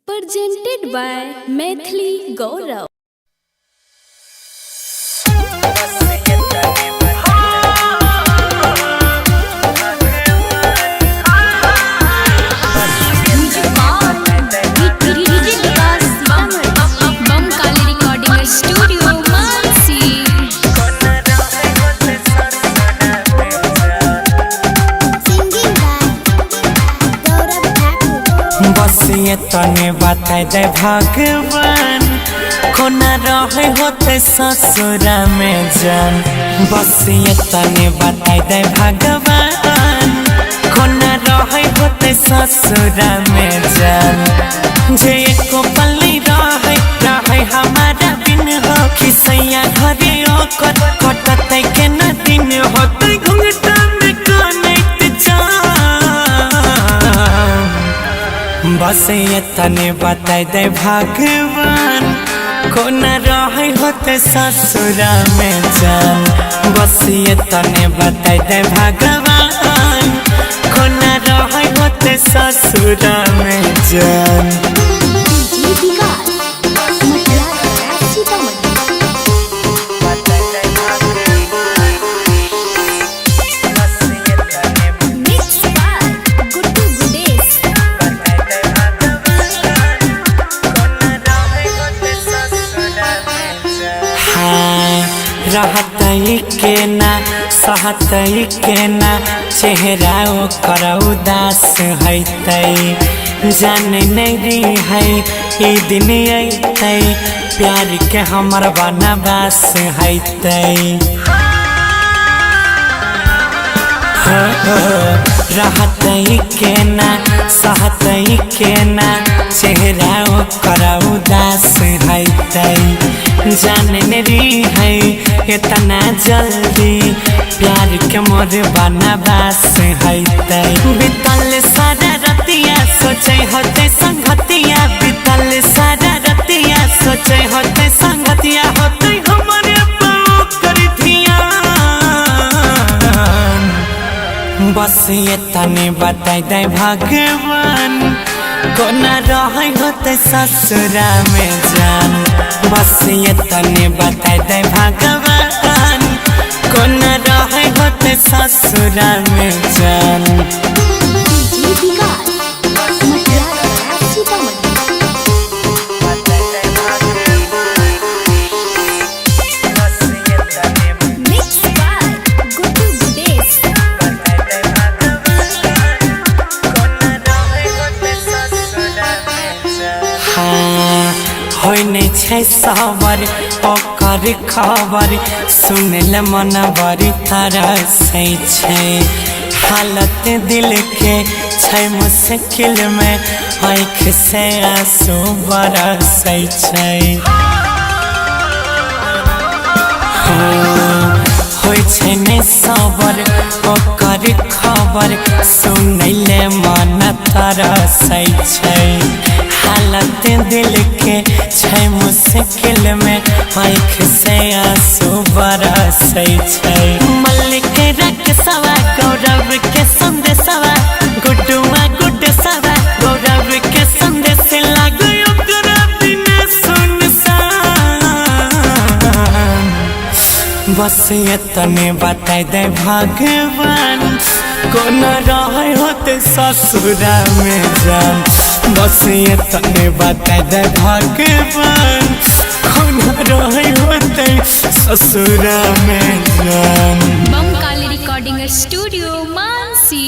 Presented by Maithili Gaurav. तने बता दे भगवान कोना रहे होते ससुरा में जान। बस ये तने बता दे भगवान कोना रहे होते ससुरा में जान। जे एको पल्ली रहे हमारा बिन हो खिसैया घरे ओकर कटते के न दिन होते घुंघटा में कनेक्ट जान। बस ये तने बता दे भगवान कोना रहे होते ससुरा में जान। बस ये तने बता दे भगवान कोना रहे होते ससुरा में जान। रहतई के ना सहतई के ना चेहरा ओकर उदास हैतई जाने नहीं है ई दिन अतै प्यार के हमर बनवास हैतई। रहतई के ना सहतई के ना चेहरा ओकर उदास हैतई जाने नहीं है इतना जल्दी प्यार के मोर बनवास हैतई। बीतल सारा रतिया सोचे होते संगतिया बीतल सारा रतिया सोचे होते संगतिया होते हमारे पाँव कर दिया। बस ये तने बता दे भगवान कोना रहे होते ससुरा में जान। बस ये तने बता दे भगवान कोना रहे होते ससुरा में जान। छै सबर ओकर खबर सुनल मन बड़ी तरसै छै। हालत दिल के छै मुश्किल में आँख से आंसू बरसै छै। होइ छै ने सबर ओकर खबर सुनल मन तरसै छै। हालत दिल के छै मुश्किल में आँख से आंसू बरसै छै। मल्लिक रख सवा गौरव के संदेशवा गुड्डुआ गुड सवा गौरव के संदेश लागो ओकरा बिना सुनसान। बस ये तने बता दे भगवान कोना रहे होते ससुरा में जान। बस ये तने बता दे भगवान कोना रहे होते ससुरा में जान। बम काली रिकॉर्डिंग स्टूडियो मानसी।